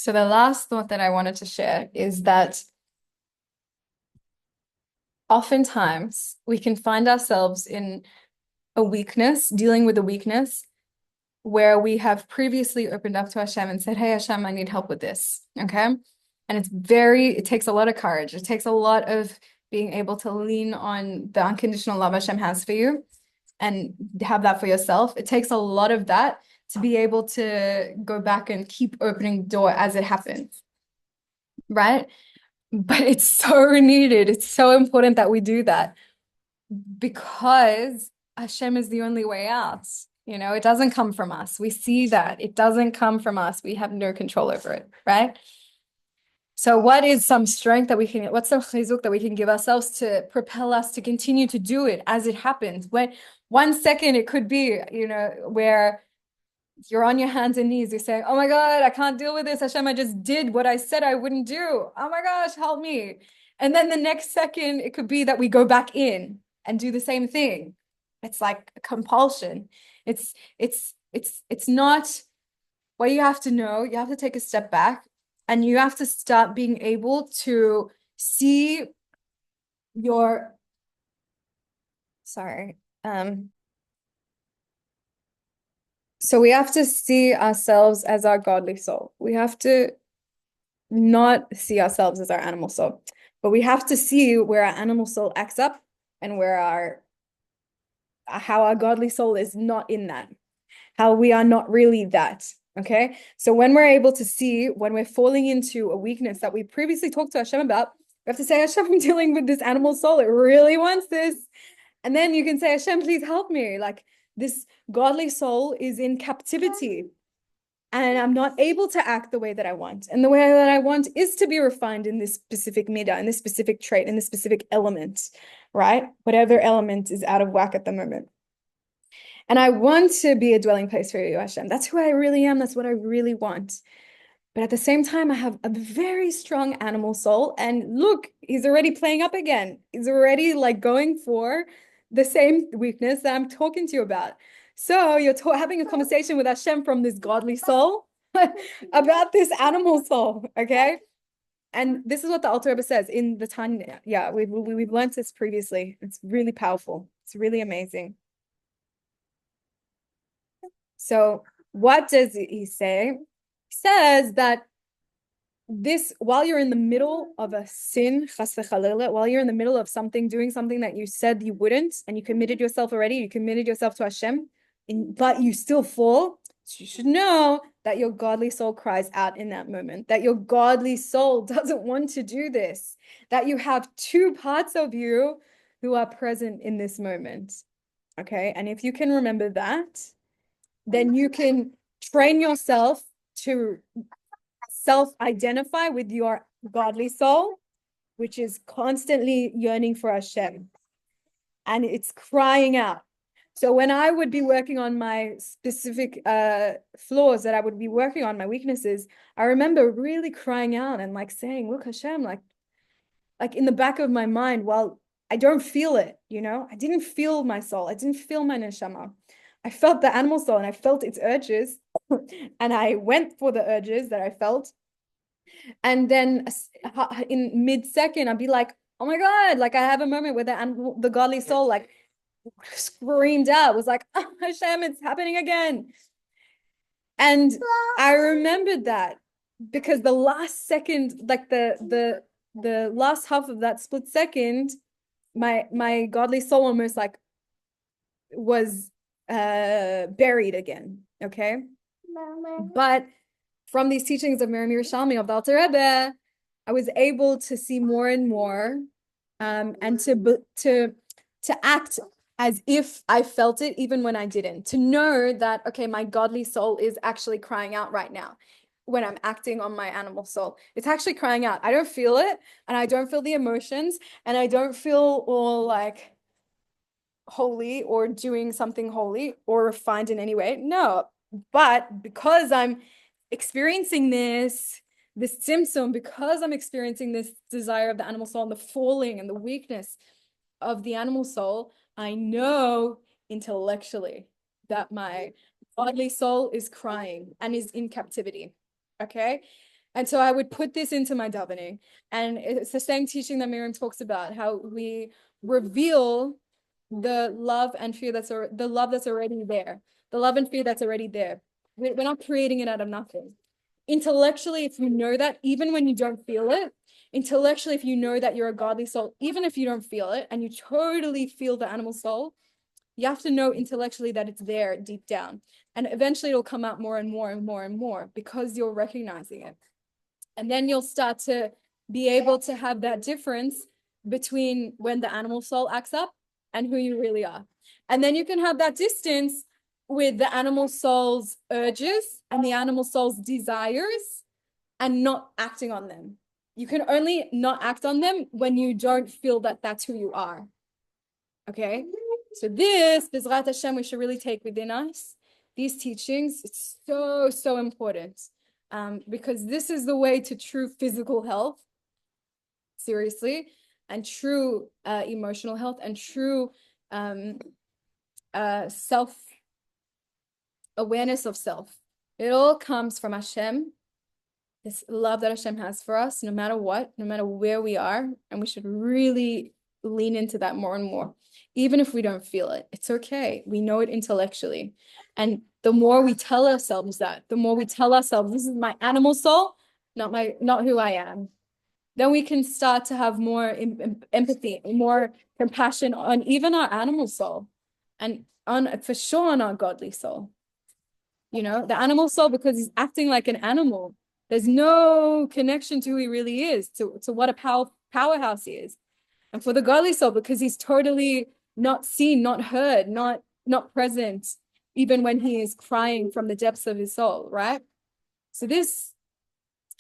So the last thought that I wanted to share is that oftentimes we can find ourselves in a weakness, dealing with a weakness where we have previously opened up to Hashem and said, "Hey, Hashem, I need help with this." Okay. And it takes a lot of courage. It takes a lot of being able to lean on the unconditional love Hashem has for you and have that for yourself. It takes a lot of that to be able to go back and keep opening the door as it happens, right? But it's so needed. It's so important that we do that because Hashem is the only way out. It doesn't come from us. We see that. It doesn't come from us. We have no control over it, right? So what is some strength what's some chizuk that we can give ourselves to propel us to continue to do it as it happens? When 1 second it could be, where you're on your hands and knees, you're saying, "Oh my God, I can't deal with this. Hashem, I just did what I said I wouldn't do. Oh my gosh, help me." And then the next second, it could be that we go back in and do the same thing. It's like a compulsion. It's not what you have to know. You have to take a step back and you have to start being able to see your, sorry, so we have to see ourselves as our godly soul. We have to not see ourselves as our animal soul, but we have to see where our animal soul acts up and where how our godly soul is not in that, how we are not really that. Okay. So when we're able to see when we're falling into a weakness that we previously talked to Hashem about, we have to say, "Hashem, I'm dealing with this animal soul. It really wants this." And then you can say, "Hashem, please help me. Like this godly soul is in captivity and I'm not able to act the way that I want. And the way that I want is to be refined in this specific midah, in this specific trait, in this specific element, right? Whatever element is out of whack at the moment. And I want to be a dwelling place for you, Hashem. That's who I really am. That's what I really want. But at the same time, I have a very strong animal soul. And look, he's already playing up again. He's already like going for the same weakness that I'm talking to you about. So you're having a conversation with Hashem from this godly soul about this animal soul, okay? And this is what the Alter Rebbe says in the Tanya. Yeah, we've learned this previously. It's really powerful. It's really amazing. So what does he say? He says that while you're in the middle of a sin, chas v'chalila, while you're in the middle of something, doing something that you said you wouldn't, and you committed yourself already, you committed yourself to Hashem, but you still fall, so you should know that your godly soul cries out in that moment, that your godly soul doesn't want to do this, that you have two parts of you who are present in this moment. Okay, and if you can remember that, then you can train yourself to self-identify with your godly soul, which is constantly yearning for Hashem. And it's crying out. So when I would be working on my specific flaws that I would be working on, my weaknesses, I remember really crying out and like saying, "Look, Hashem, like in the back of my mind, well, I don't feel it, I didn't feel my soul. I didn't feel my neshama. I felt the animal soul and I felt its urges and I went for the urges that I felt. And then in mid-second, I'd be like, "Oh my God," like I have a moment where the godly soul like screamed out, was like, "Oh, Hashem, it's happening again." And I remembered that because the last second, like the last half of that split second, my godly soul almost like was buried again. Okay. But from these teachings of Miriam Yerushalmi of the Alter Rebbe, I was able to see more and more, and to act as if I felt it even when I didn't. To know that, okay, my godly soul is actually crying out right now when I'm acting on my animal soul. It's actually crying out. I don't feel it, and I don't feel the emotions, and I don't feel all like holy or doing something holy or refined in any way. No, but because I'm experiencing this symptom, because I'm experiencing this desire of the animal soul and the falling and the weakness of the animal soul, I know intellectually that my godly soul is crying and is in captivity. Okay. And so I would put this into my davening. And it's the same teaching that Miriam talks about, how we reveal the love and fear the love that's already there, the love and fear that's already there. We're not creating it out of nothing. Intellectually, if you know that, even when you don't feel it, intellectually, if you know that you're a godly soul, even if you don't feel it and you totally feel the animal soul, you have to know intellectually that it's there deep down. And eventually it'll come out more and more and more and more because you're recognizing it. And then you'll start to be able to have that difference between when the animal soul acts up and who you really are. And then you can have that distance with the animal soul's urges and the animal soul's desires and not acting on them. You can only not act on them when you don't feel that that's who you are. Okay? So this, B'ezrat Hashem, we should really take within us. These teachings, it's so, so important. Because this is the way to true physical health, seriously, and true emotional health and true self-awareness of self. It all comes from Hashem, this love that Hashem has for us, no matter what, no matter where we are, and we should really lean into that more and more. Even if we don't feel it, it's okay. We know it intellectually. And the more we tell ourselves that, the more we tell ourselves, this is my animal soul, not who I am, then we can start to have more empathy, more compassion on even our animal soul and for sure on our godly soul. You know, the animal soul, because he's acting like an animal. There's no connection to who he really is, to what a powerhouse he is. And for the godly soul, because he's totally not seen, not heard, not present, even when he is crying from the depths of his soul, right? So this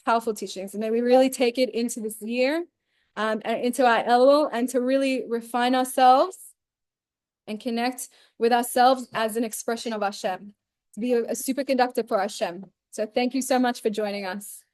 powerful teachings, and then we really take it into this year, and into our Elul, and to really refine ourselves and connect with ourselves as an expression of Hashem, to be a superconductor for Hashem. So thank you so much for joining us.